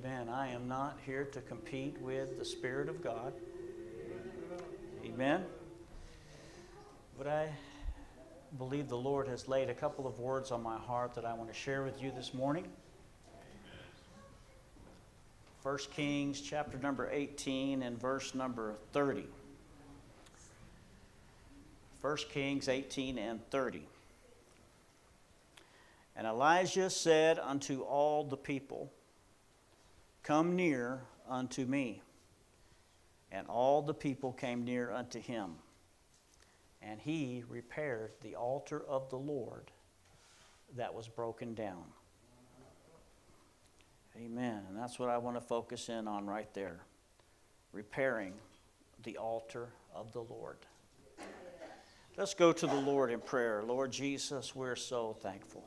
Amen. I am not here to compete with the Spirit of God. Amen. But I believe the Lord has laid a couple of words on my heart that I want to share with you this morning. 1 Kings chapter number 18 and verse number 30. 1 Kings 18 and 30. And Elijah said unto all the people, Come near unto me. And all the people came near unto him. And he repaired the altar of the Lord that was broken down. Amen. And that's what I want to focus in on right there. Repairing the altar of the Lord. Let's go to the Lord in prayer. Lord Jesus, we're so thankful.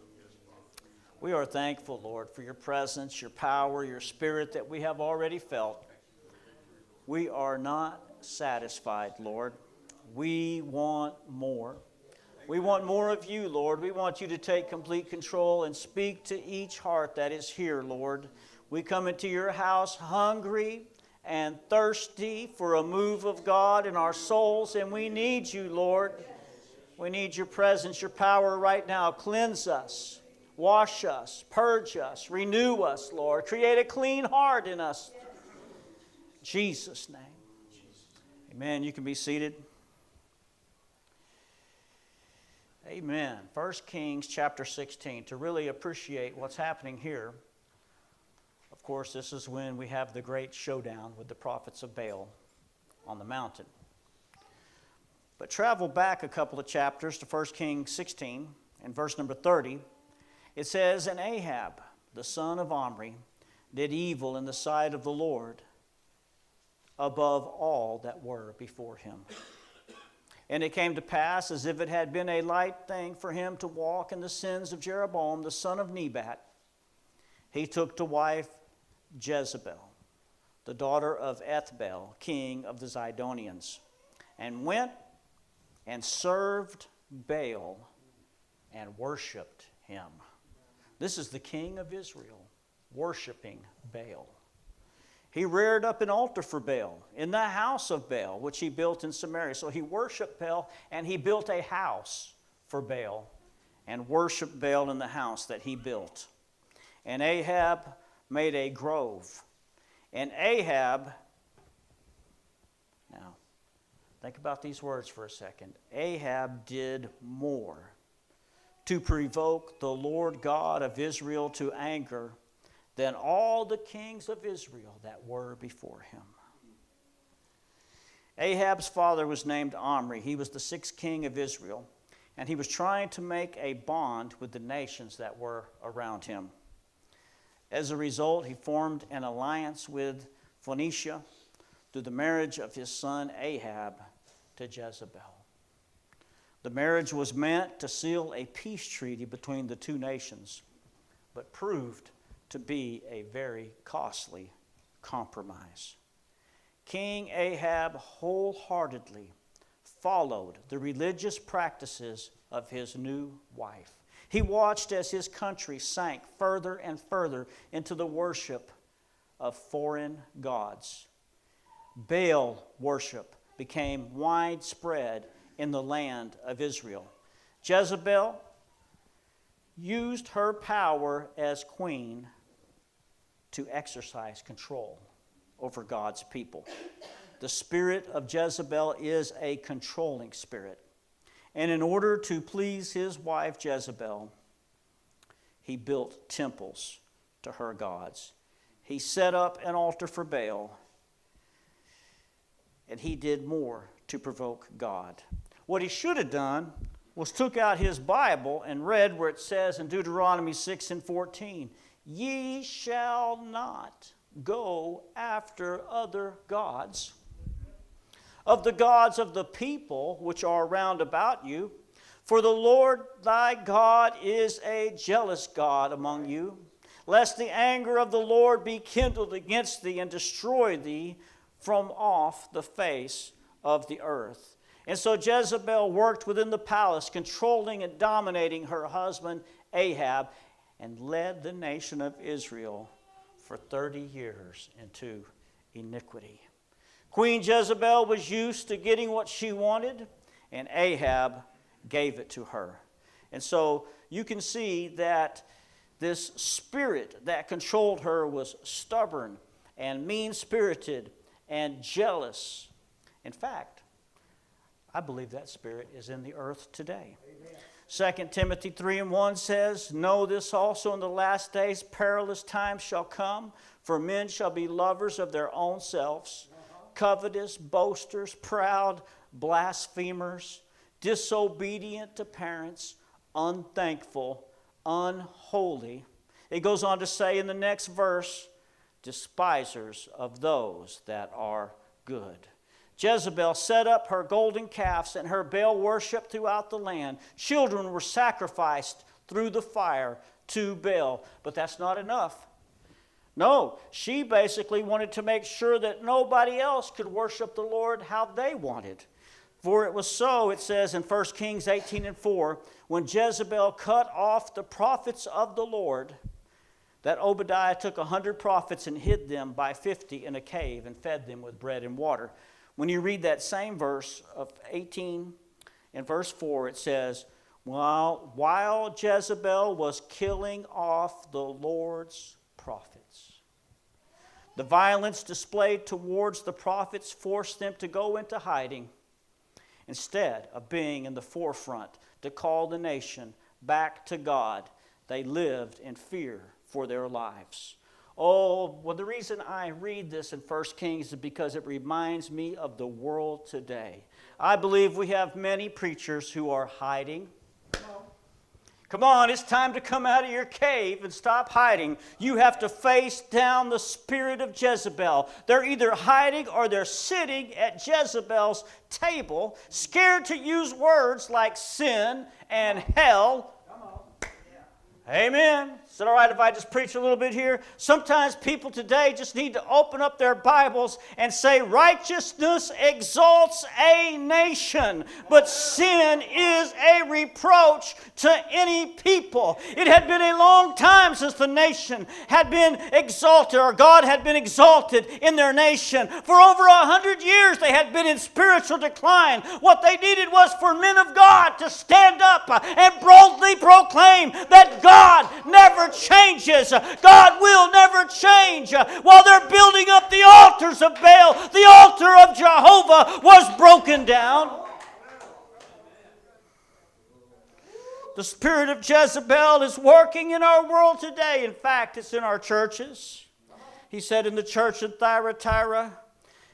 We are thankful, Lord, for your presence, your power, your spirit that we have already felt. We are not satisfied, Lord. We want more. We want more of you, Lord. We want you to take complete control and speak to each heart that is here, Lord. We come into your house hungry and thirsty for a move of God in our souls, and we need you, Lord. We need your presence, your power right now. Cleanse us, wash us, purge us, renew us, Lord. Create a clean heart in us. In Jesus' name. Amen. You can be seated. Amen. 1 Kings chapter 16. To really appreciate what's happening here, of course, this is when we have the great showdown with the prophets of Baal on the mountain. But travel back a couple of chapters to 1 Kings 16 and verse number 30. It says, And Ahab, the son of Omri, did evil in the sight of the Lord above all that were before him. And it came to pass, as if it had been a light thing for him to walk in the sins of Jeroboam, the son of Nebat, he took to wife Jezebel, the daughter of Ethbaal, king of the Zidonians, and went and served Baal and worshipped him. This is the king of Israel worshiping Baal. He reared up an altar for Baal in the house of Baal, which he built in Samaria. So he worshiped Baal, and he built a house for Baal and worshiped Baal in the house that he built. And Ahab made a grove. And Ahab, now think about these words for a second. Ahab did more to provoke the Lord God of Israel to anger than all the kings of Israel that were before him. Ahab's father was named Omri. He was the sixth king of Israel, and he was trying to make a bond with the nations that were around him. As a result, he formed an alliance with Phoenicia through the marriage of his son Ahab to Jezebel. The marriage was meant to seal a peace treaty between the two nations, but proved to be a very costly compromise. King Ahab wholeheartedly followed the religious practices of his new wife. He watched as his country sank further and further into the worship of foreign gods. Baal worship became widespread in the land of Israel. Jezebel used her power as queen to exercise control over God's people. The spirit of Jezebel is a controlling spirit. And in order to please his wife Jezebel, he built temples to her gods. He set up an altar for Baal, and he did more to provoke God. What he should have done was took out his Bible and read where it says in Deuteronomy 6 and 14, Ye shall not go after other gods, of the gods of the people which are round about you. For the Lord thy God is a jealous God among you, lest the anger of the Lord be kindled against thee and destroy thee from off the face of the earth. And so Jezebel worked within the palace, controlling and dominating her husband Ahab, and led the nation of Israel for 30 years into iniquity. Queen Jezebel was used to getting what she wanted, and Ahab gave it to her. And so you can see that this spirit that controlled her was stubborn and mean-spirited and jealous. In fact, I believe that spirit is in the earth today. 2 Timothy 3:1 says, "Know this also, in the last days perilous times shall come, for men shall be lovers of their own selves, covetous, boasters, proud, blasphemers, disobedient to parents, unthankful, unholy." It goes on to say in the next verse, "despisers of those that are good." Jezebel set up her golden calves and her Baal worship throughout the land. Children were sacrificed through the fire to Baal. But that's not enough. No, she basically wanted to make sure that nobody else could worship the Lord how they wanted. For it was so, it says in 1 Kings 18:4, when Jezebel cut off the prophets of the Lord, that Obadiah took 100 prophets and hid them by 50 in a cave and fed them with bread and water. When you read that same verse of 18 in verse 4, it says, while Jezebel was killing off the Lord's prophets. The violence displayed towards the prophets forced them to go into hiding instead of being in the forefront to call the nation back to God. They lived in fear for their lives. Oh, well, the reason I read this in 1 Kings is because it reminds me of the world today. I believe we have many preachers who are hiding. Come on, it's time to come out of your cave and stop hiding. You have to face down the spirit of Jezebel. They're either hiding or they're sitting at Jezebel's table, scared to use words like sin and hell. Amen. Is it all right if I just preach a little bit here? Sometimes people today just need to open up their Bibles and say, righteousness exalts a nation, but sin is a reproach to any people. It had been a long time since the nation had been exalted, or God had been exalted in their nation. For over 100 years they had been in spiritual decline. What they needed was for men of God to stand up and boldly proclaim that God never changes. God will never change. While they're building up the altars of Baal, the altar of Jehovah was broken down. The spirit of Jezebel is working in our world today. In fact, it's in our churches. He said in the church in Thyatira,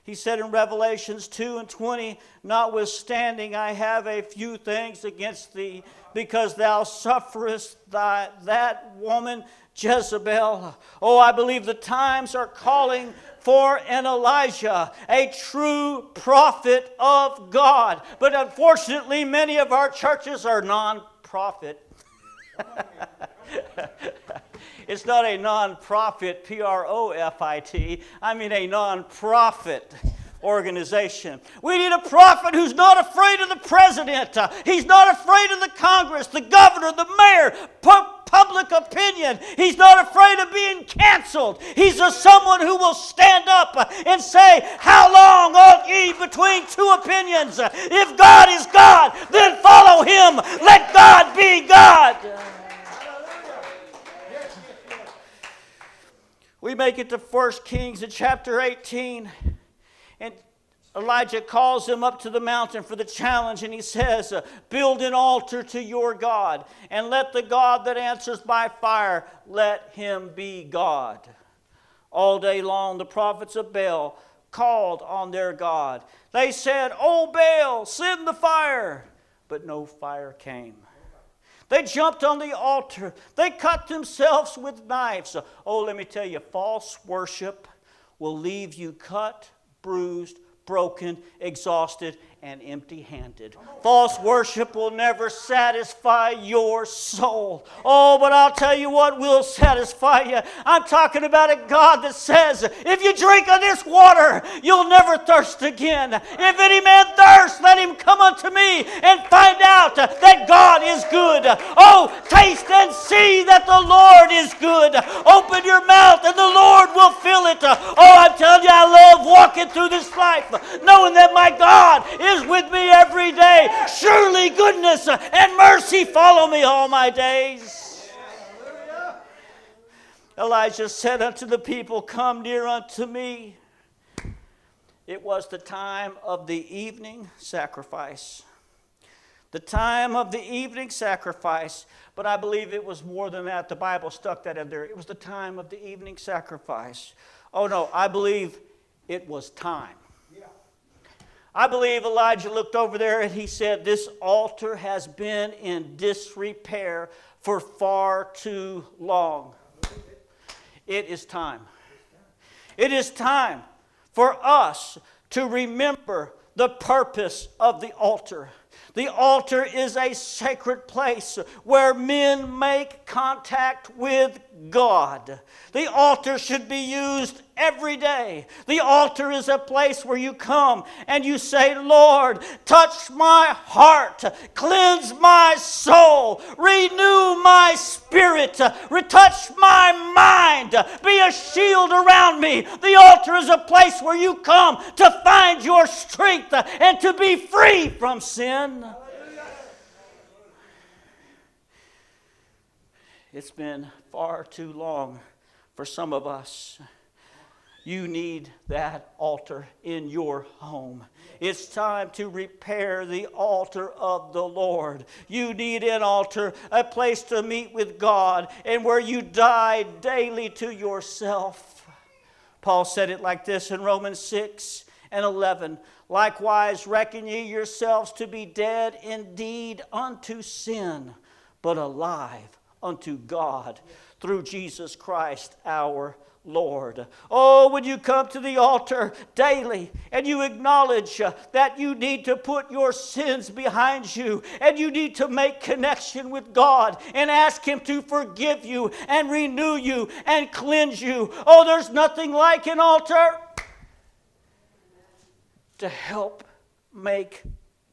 he said in Revelations 2:20, notwithstanding, I have a few things against thee, because thou sufferest that woman Jezebel. Oh, I believe the times are calling for an Elijah, a true prophet of God. But unfortunately, many of our churches are non-profit. It's not a non-profit, P-R-O-F-I-T. I mean a non-profit organization. We need a prophet who's not afraid of the president. He's not afraid of the Congress, the governor, the mayor, public opinion. He's not afraid of being canceled. He's someone who will stand up and say, how long halt ye between two opinions? If God is God, then follow him. Let God be God. We make it to 1 Kings in chapter 18. And Elijah calls him up to the mountain for the challenge, and he says, build an altar to your God, and let the God that answers by fire, let him be God. All day long, the prophets of Baal called on their God. They said, O Baal, send the fire. But no fire came. They jumped on the altar. They cut themselves with knives. Oh, let me tell you, false worship will leave you cut, bruised, broken, exhausted, and empty-handed. False worship will never satisfy your soul. Oh, but I'll tell you what will satisfy you. I'm talking about a God that says, if you drink of this water, you'll never thirst again. If any man thirst, let him come unto me and find out that God is good. Oh, taste and see that the Lord is good. Open your mouth and the Lord will fill it. Oh, I'm telling you, I love walking through this life knowing that my God is with me every day. Surely goodness and mercy follow me all my days. Elijah said unto the people, come near unto me. It was the time of the evening sacrifice. The time of the evening sacrifice. But I believe it was more than that. The Bible stuck that in there. It was the time of the evening sacrifice. Oh no, I believe it was time. I believe Elijah looked over there and he said, this altar has been in disrepair for far too long. It is time. It is time for us to remember the purpose of the altar. The altar is a sacred place where men make contact with God. The altar should be used every day. The altar is a place where you come and you say, Lord, touch my heart, cleanse my soul, renew my spirit, retouch my mind, be a shield around me. The altar is a place where you come to find your strength and to be free from sin. It's been far too long for some of us. You need that altar in your home. It's time to repair the altar of the Lord. You need an altar, a place to meet with God, and where you die daily to yourself. Paul said it like this in Romans 6:11. Likewise, reckon ye yourselves to be dead indeed unto sin, but alive unto God through Jesus Christ our Lord. Oh, when you come to the altar daily and you acknowledge that you need to put your sins behind you and you need to make connection with God and ask Him to forgive you and renew you and cleanse you. Oh, there's nothing like an altar to help make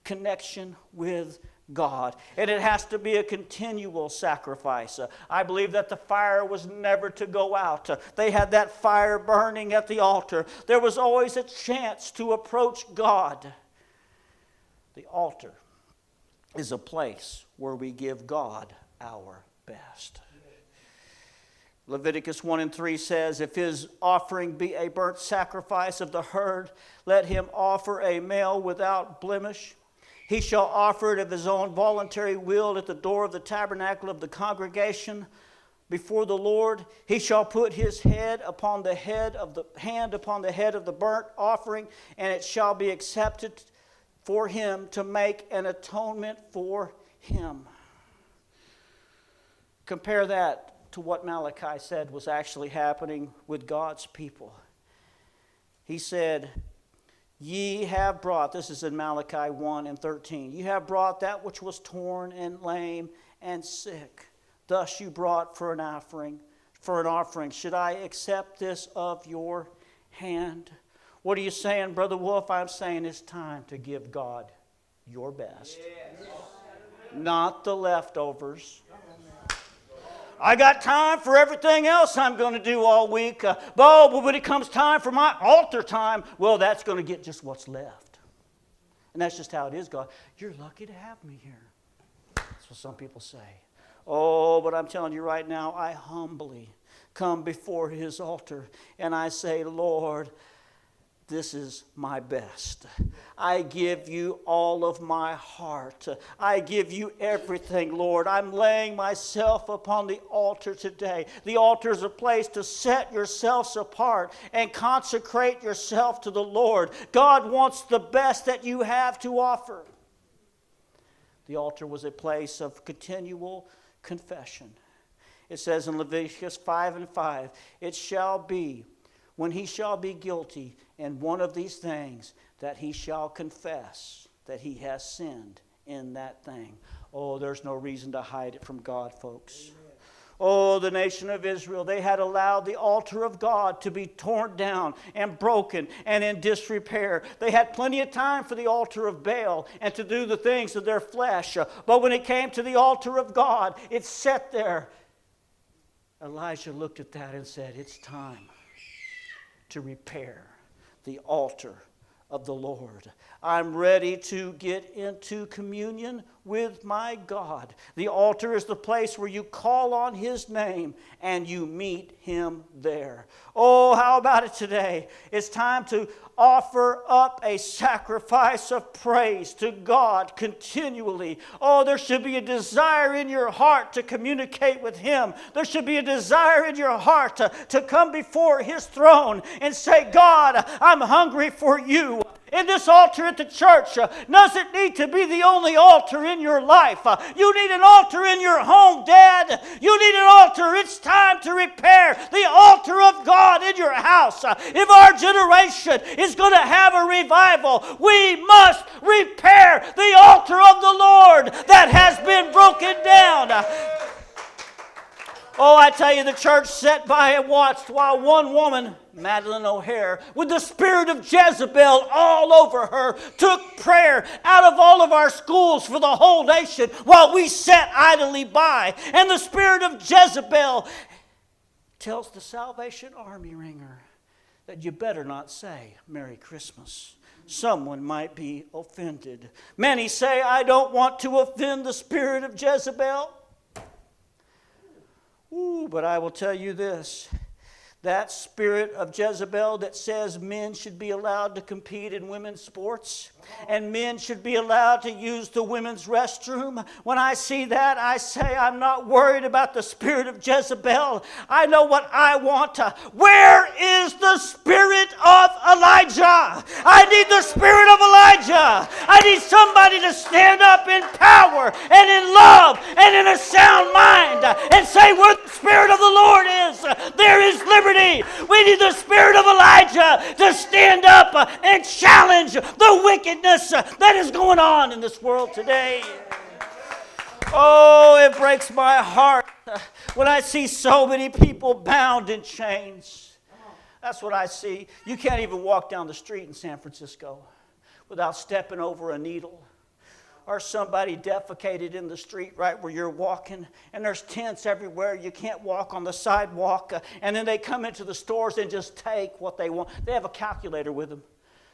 connection with God. And it has to be a continual sacrifice. I believe that the fire was never to go out. They had that fire burning at the altar. There was always a chance to approach God. The altar is a place where we give God our best. Leviticus 1:3 says, if his offering be a burnt sacrifice of the herd, let him offer a male without blemish. He shall offer it of his own voluntary will at the door of the tabernacle of the congregation before the Lord. He shall put his hand upon the head of the burnt offering, and it shall be accepted for him to make an atonement for him. Compare that to what Malachi said was actually happening with God's people. He said, ye have brought, this is in Malachi 1:13, ye have brought that which was torn and lame and sick. Thus you brought for an offering. Should I accept this of your hand? What are you saying, Brother Wolfe? I'm saying it's time to give God your best. Yes. Not the leftovers. I got time for everything else I'm going to do all week. But when it comes time for my altar time, well, that's going to get just what's left. And that's just how it is, God. You're lucky to have me here. That's what some people say. Oh, but I'm telling you right now, I humbly come before His altar and I say, Lord, this is my best. I give you all of my heart. I give you everything, Lord. I'm laying myself upon the altar today. The altar is a place to set yourselves apart and consecrate yourself to the Lord. God wants the best that you have to offer. The altar was a place of continual confession. It says in Leviticus 5:5, it shall be when he shall be guilty in one of these things, that he shall confess that he has sinned in that thing. Oh, there's no reason to hide it from God, folks. Amen. Oh, the nation of Israel, they had allowed the altar of God to be torn down and broken and in disrepair. They had plenty of time for the altar of Baal and to do the things of their flesh. But when it came to the altar of God, it sat there. Elijah looked at that and said, it's time to repair the altar of the Lord. I'm ready to get into communion with my God. The altar is the place where you call on His name and you meet Him there. Oh, how about it today? It's time to offer up a sacrifice of praise to God continually. Oh, there should be a desire in your heart to communicate with Him. There should be a desire in your heart to come before His throne and say, God, I'm hungry for You. And this altar at the church doesn't need to be the only altar in your life. You need an altar in your home, Dad. You need an altar. It's time to repair the altar of God in your house. If our generation is going to have a revival, we must repair the altar of the Lord that has been broken down. Oh, I tell you, the church sat by and watched while one woman, Madeleine O'Hare, with the spirit of Jezebel all over her, took prayer out of all of our schools for the whole nation while we sat idly by. And the spirit of Jezebel tells the Salvation Army ringer that you better not say Merry Christmas. Someone might be offended. Many say, I don't want to offend the spirit of Jezebel. Ooh, but I will tell you this. That spirit of Jezebel that says men should be allowed to compete in women's sports and men should be allowed to use the women's restroom. When I see that, I say I'm not worried about the spirit of Jezebel. I know what I want. Where is the spirit of Elijah? I need the spirit of Elijah. I need somebody to stand up in power and in love and in a sound mind and say where the spirit of the Lord is, there is liberty. We need the spirit of Elijah to stand up and challenge the wickedness that is going on in this world today. Oh, it breaks my heart when I see so many people bound in chains. That's what I see. You can't even walk down the street in San Francisco without stepping over a needle. Or somebody defecated in the street right where you're walking, and there's tents everywhere. You can't walk on the sidewalk. And then they come into the stores and just take what they want. They have a calculator with them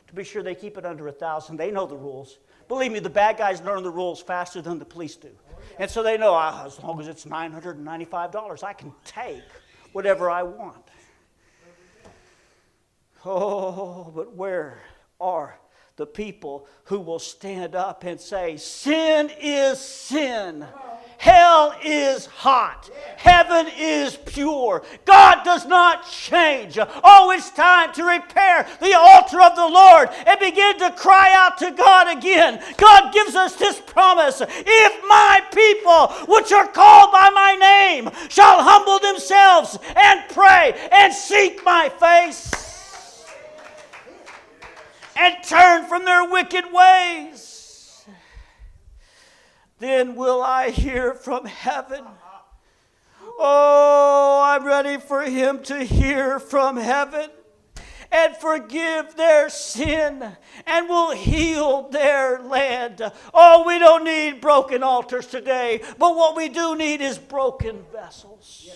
to be sure they keep it under 1,000. They know the rules. Believe me, the bad guys learn the rules faster than the police do. And so they know, as long as it's $995, I can take whatever I want. Oh, but where are the people who will stand up and say, sin is sin. Hell is hot. Heaven is pure. God does not change. Oh, it's time to repair the altar of the Lord and begin to cry out to God again. God gives us this promise. If my people, which are called by my name, shall humble themselves and pray and seek my face and turn from their wicked ways, then will I hear from heaven. Oh, I'm ready for Him to hear from heaven and forgive their sin and will heal their land. Oh, we don't need broken altars today, but what we do need is broken vessels.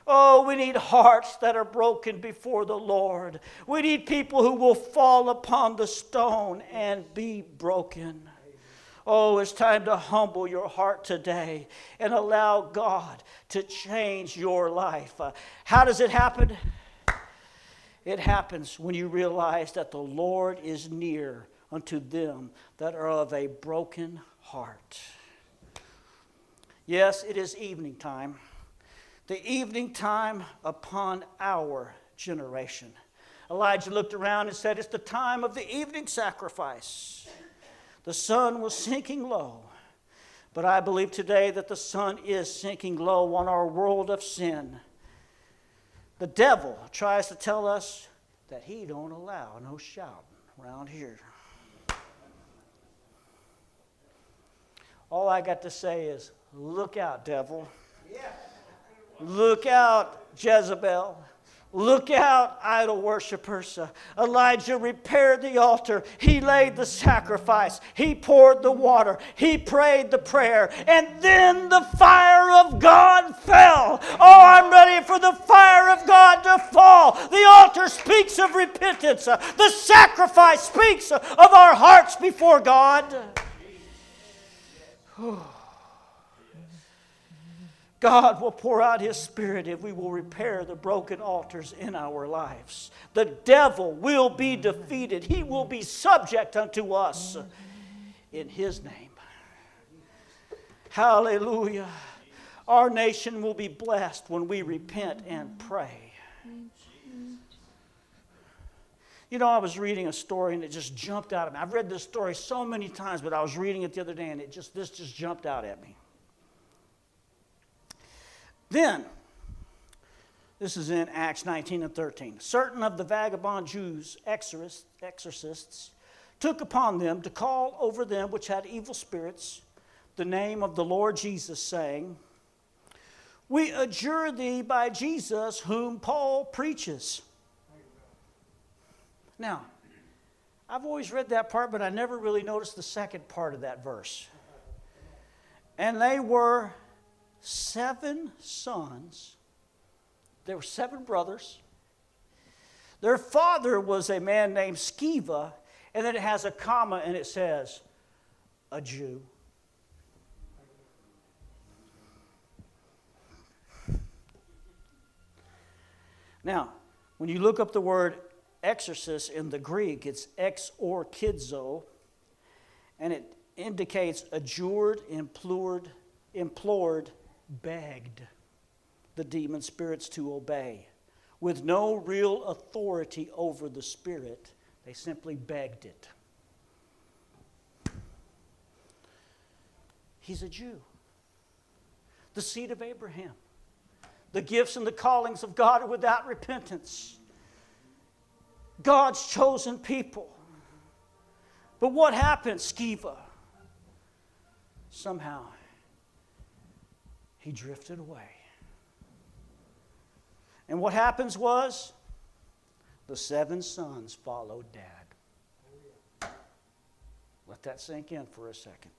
Oh, we need hearts that are broken before the Lord. We need people who will fall upon the stone and be broken. Oh, it's time to humble your heart today and allow God to change your life. How does it happen? It happens when you realize that the Lord is near unto them that are of a broken heart. Yes, it is evening time. The evening time upon our generation. Elijah looked around and said, it's the time of the evening sacrifice. The sun was sinking low. But I believe today that the sun is sinking low on our world of sin. The devil tries to tell us that he don't allow no shouting around here. All I got to say is, look out, devil. Yeah. Look out, Jezebel. Look out, idol worshipers. Elijah repaired the altar. He laid the sacrifice. He poured the water. He prayed the prayer. And then the fire of God fell. Oh, I'm ready for the fire of God to fall. The altar speaks of repentance. The sacrifice speaks of our hearts before God. God will pour out His Spirit if we will repair the broken altars in our lives. The devil will be defeated. He will be subject unto us in His name. Hallelujah. Our nation will be blessed when we repent and pray. You know, I was reading a story and it just jumped out at me. I've read this story so many times, but I was reading it the other day and this just jumped out at me. Then, this is in Acts 19 and 13. Certain of the vagabond Jews, exorcists, took upon them to call over them which had evil spirits the name of the Lord Jesus, saying, We adjure thee by Jesus whom Paul preaches. Now, I've always read that part, but I never really noticed the second part of that verse. And they were 7 sons. There were 7 brothers. Their father was a man named Sceva, and then it has a comma and it says, a Jew. Now, when you look up the word exorcist in the Greek, it's exorkizo, and it indicates adjured, implored, begged the demon spirits to obey. With no real authority over the spirit, they simply begged it. He's a Jew. The seed of Abraham. The gifts and the callings of God are without repentance. God's chosen people. But what happened, Sceva? Somehow, he drifted away. And what happens was, the 7 sons followed Dad. Let that sink in for a second.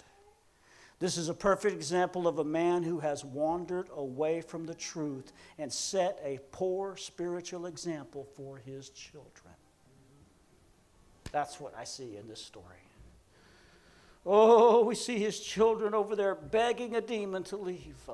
This is a perfect example of a man who has wandered away from the truth and set a poor spiritual example for his children. That's what I see in this story. Oh, we see his children over there begging a demon to leave.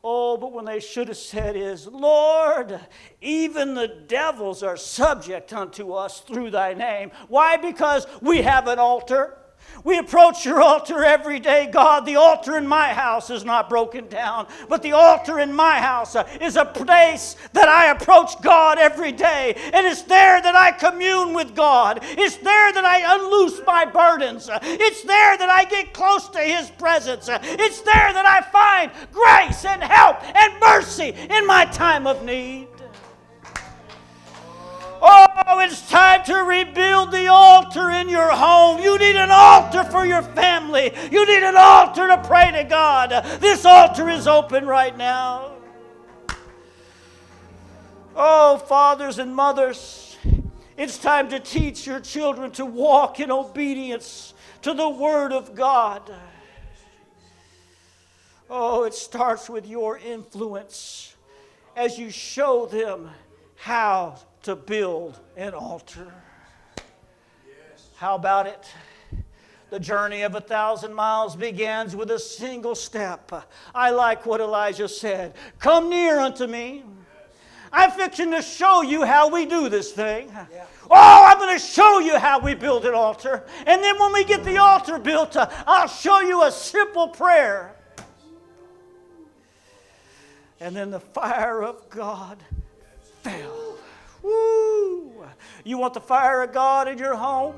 Oh, but when they should have said is, Lord, even the devils are subject unto us through thy name. Why? Because we have an altar. We approach your altar every day, God. The altar in my house is not broken down, but the altar in my house is a place that I approach God every day. And it's there that I commune with God. It's there that I unloose my burdens. It's there that I get close to His presence. It's there that I find grace and help and mercy in my time of need. Oh, it's time to rebuild the altar in your home. You need an altar for your family. You need an altar to pray to God. This altar is open right now. Oh, fathers and mothers, it's time to teach your children to walk in obedience to the Word of God. Oh, it starts with your influence as you show them how to build an altar. How about it? The journey of 1,000 miles begins with a single step. I like what Elijah said. Come near unto me. I'm fixing to show you how we do this thing. Oh, I'm going to show you how we build an altar. And then when we get the altar built, I'll show you a simple prayer. And then the fire of God fell. Woo! You want the fire of God in your home?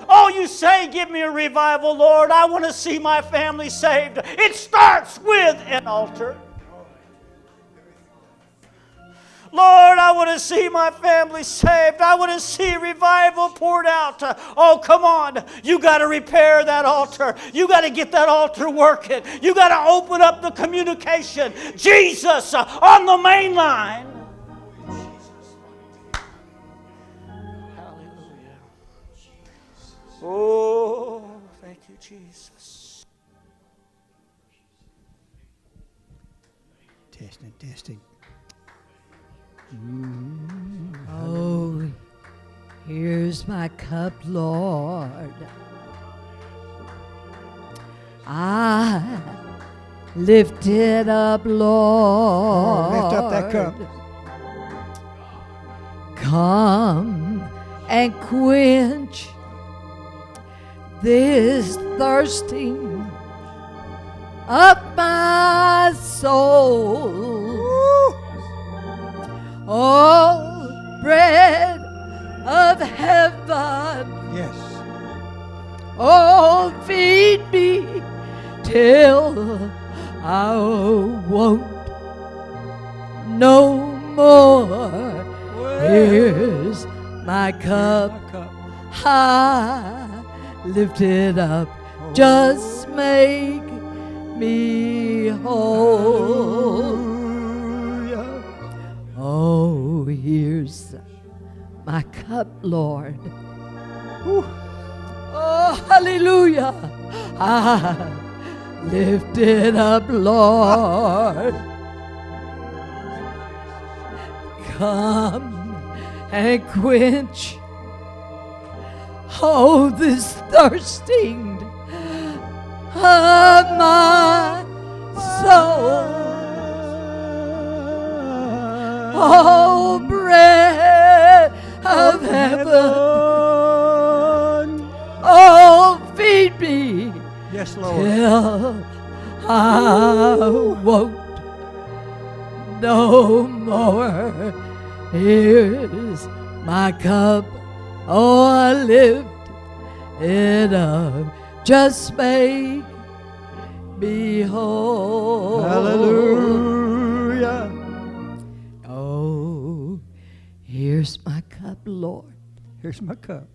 Oh, you say, give me a revival, Lord. I want to see my family saved. It starts with an altar. Lord, I want to see my family saved. I want to see revival poured out. Oh, come on. You got to repair that altar. You got to get that altar working. You got to open up the communication. Jesus on the main line. Hallelujah. Oh, thank you, Jesus. Testing. Oh, here's my cup, Lord. I lift it up, Lord. Lift up that cup. Come and quench this thirsting of my soul. Oh, bread of heaven. Yes. Oh, feed me till I won't no more. Here's my cup. I lift it up. Just make me whole. Oh, here's my cup, Lord. Oh, hallelujah. I lift it up, Lord. Come and quench this thirsting of my soul. Oh, bread of heaven. Oh, feed me. Yes, Lord. Till I won't no more. Here's my cup. Oh, I lift it up. Just make me whole. Hallelujah. Oh, here's my cup, Lord. Here's my cup.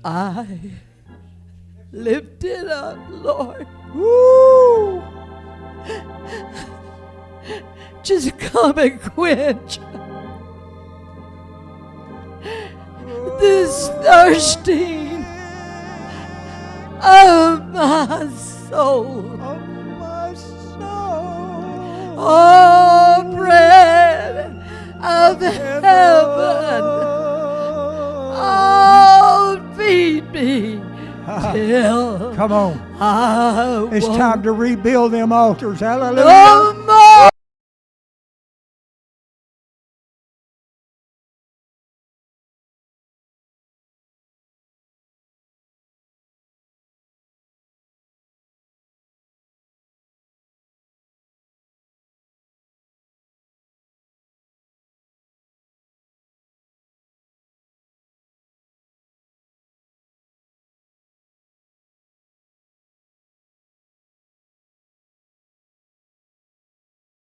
I lift it up, Lord. Woo! Just come and quench this thirsting of my soul. Of my soul. Oh, bread of heaven. Oh, feed me till Come on. I It's won't time to rebuild them altars. Hallelujah. no